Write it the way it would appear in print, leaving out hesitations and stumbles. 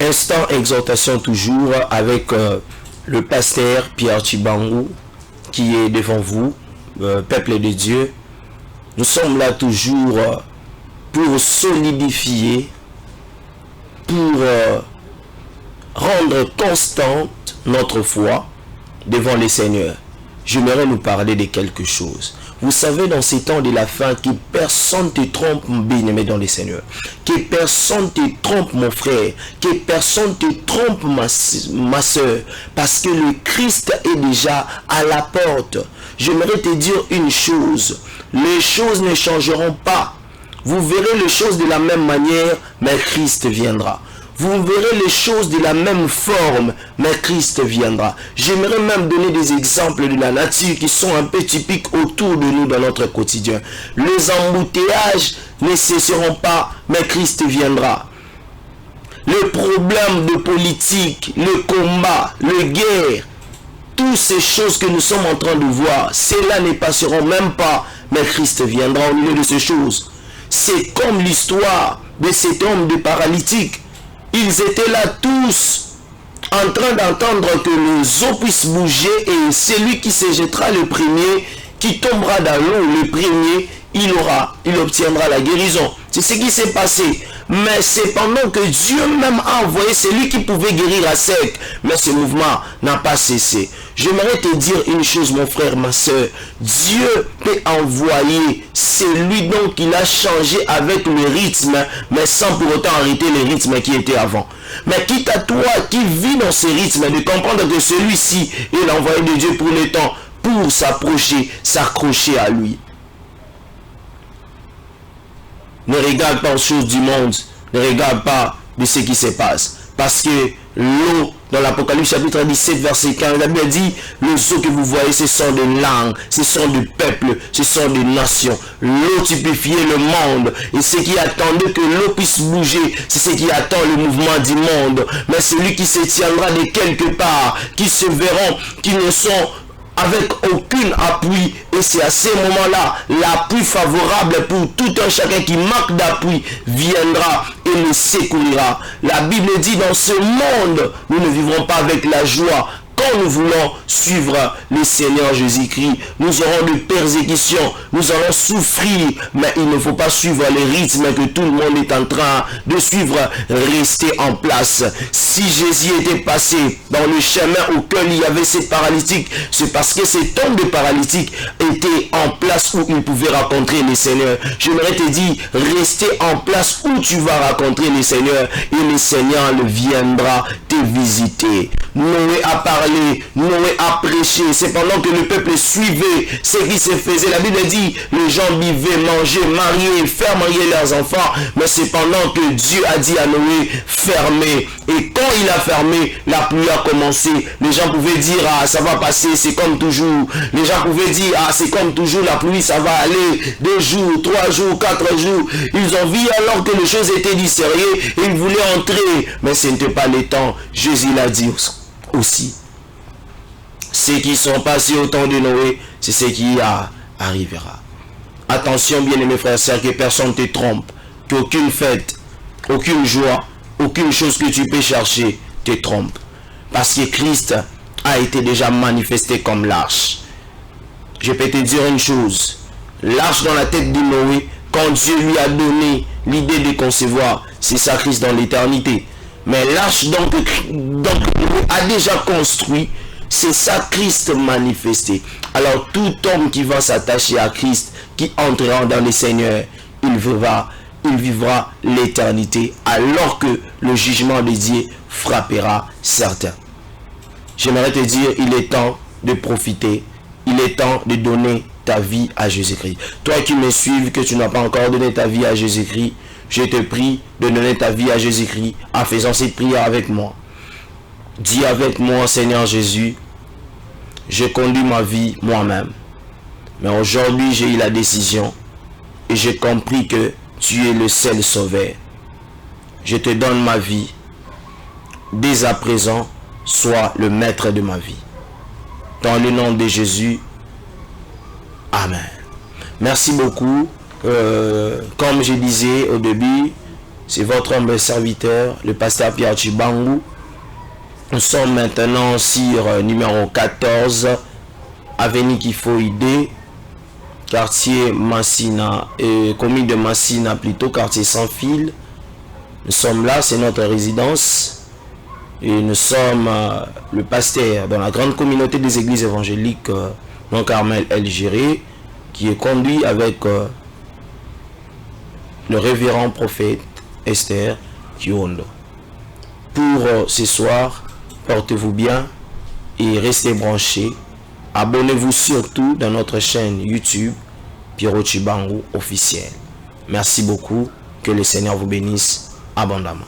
Instant exhortation toujours avec le pasteur Pierre Tchibangou qui est devant vous, peuple de Dieu. Nous sommes là toujours pour solidifier, pour rendre constante notre foi devant le Seigneur. J'aimerais nous parler de quelque chose. Vous savez, dans ces temps de la fin, que personne ne te trompe, mon bien-aimé dans le Seigneur. Que personne ne te trompe, mon frère. Que personne ne te trompe, ma soeur. Parce que le Christ est déjà à la porte. J'aimerais te dire une chose. Les choses ne changeront pas. Vous verrez les choses de la même manière, mais Christ viendra. Vous verrez les choses de la même forme, mais Christ viendra. J'aimerais même donner des exemples de la nature qui sont un peu typiques autour de nous dans notre quotidien. Les embouteillages ne cesseront pas, mais Christ viendra. Les problèmes de politique, le combat, les guerres, toutes ces choses que nous sommes en train de voir, celles-là ne passeront même pas, mais Christ viendra au milieu de ces choses. C'est comme l'histoire de cet homme de paralytique. Ils étaient là tous en train d'entendre que les eaux puissent bouger et celui qui se jettera le premier, qui tombera dans l'eau le premier, il obtiendra la guérison. C'est ce qui s'est passé. Mais c'est pendant que Dieu même a envoyé celui qui pouvait guérir à sec. Mais ce mouvement n'a pas cessé. J'aimerais te dire une chose, mon frère, ma soeur. Dieu peut envoyer celui dont il a changé avec le rythme, mais sans pour autant arrêter les rythmes qui étaient avant. Mais quitte à toi qui vis dans ce rythme, de comprendre que celui-ci est l'envoyé de Dieu pour le temps, pour s'approcher, s'accrocher à lui. Ne regarde pas aux choses du monde. Ne regarde pas de ce qui se passe. Parce que l'eau, dans l'Apocalypse chapitre 17, verset 15, la Bible dit, les eaux que vous voyez, ce sont des langues, ce sont des peuples, ce sont des nations. L'eau typifiait le monde. Et ce qui attendait que l'eau puisse bouger, c'est ce qui attend le mouvement du monde. Mais celui qui se tiendra de quelque part, qui se verront, qui ne sont avec aucun appui, et c'est à ce moment-là l'appui favorable pour tout un chacun qui manque d'appui viendra et le secourira. La Bible dit, dans ce monde nous ne vivrons pas avec la joie. Quand nous voulons suivre le Seigneur Jésus-Christ, nous aurons des persécutions, nous allons souffrir, mais il ne faut pas suivre les rythmes que tout le monde est en train de suivre. Rester en place. Si Jésus était passé dans le chemin auquel il y avait ces paralytiques, c'est parce que cet homme de paralytique était en place où il pouvait rencontrer le Seigneur. J'aimerais te dire, rester en place où tu vas rencontrer le Seigneur et le Seigneur viendra te visiter. Noé a parlé, Noé a prêché. C'est pendant que le peuple suivait ce qui se faisait. La Bible dit, les gens vivaient, mangeaient, mariaient, faire marier leurs enfants. Mais c'est pendant que Dieu a dit à Noé, fermez. Et quand il a fermé, la pluie a commencé. Les gens pouvaient dire, ah, ça va passer, c'est comme toujours. Les gens pouvaient dire, ah, c'est comme toujours, la pluie, ça va aller 2 jours, 3 jours, 4 jours. Ils ont vu alors que les choses étaient du sérieux et ils voulaient entrer. Mais ce n'était pas le temps. Jésus l'a dit aussi. Ceux qui sont passés au temps de Noé, c'est ce qui arrivera. Attention, bien-aimés frères et sœurs, que personne ne te trompe. Qu'aucune fête, aucune joie, aucune chose que tu peux chercher te trompe. Parce que Christ a été déjà manifesté comme l'arche. Je peux te dire une chose. L'arche dans la tête de Noé, quand Dieu lui a donné l'idée de concevoir, c'est ça Christ dans l'éternité. Mais l'arche donc a déjà construit, c'est ça Christ manifesté. Alors tout homme qui va s'attacher à Christ, qui entrera dans le Seigneur, il vivra l'éternité, alors que le jugement de Dieu frappera certains. J'aimerais te dire, il est temps de profiter, il est temps de donner ta vie à Jésus-Christ. Toi qui me suives, que tu n'as pas encore donné ta vie à Jésus-Christ, je te prie de donner ta vie à Jésus-Christ en faisant cette prière avec moi. Dis avec moi, Seigneur Jésus, je conduis ma vie moi-même. Mais aujourd'hui, j'ai eu la décision et j'ai compris que tu es le seul sauveur. Je te donne ma vie. Dès à présent, sois le maître de ma vie. Dans le nom de Jésus, Amen. Merci beaucoup. Comme je disais au début, C'est votre humble serviteur, le pasteur Pierre Chibangu. Nous sommes maintenant sur numéro 14, avenue Kifoide, quartier Massina, commune de Massina plutôt, quartier sans fil. Nous sommes là, c'est notre résidence. Et nous sommes le pasteur dans la grande communauté des églises évangéliques Mont Carmel Algérie, qui est conduit avec le révérend prophète Esther Kiondo. Pour ce soir, portez-vous bien et restez branchés. Abonnez-vous surtout dans notre chaîne YouTube Pierrot Chibangu officiel. Merci beaucoup. Que le Seigneur vous bénisse abondamment.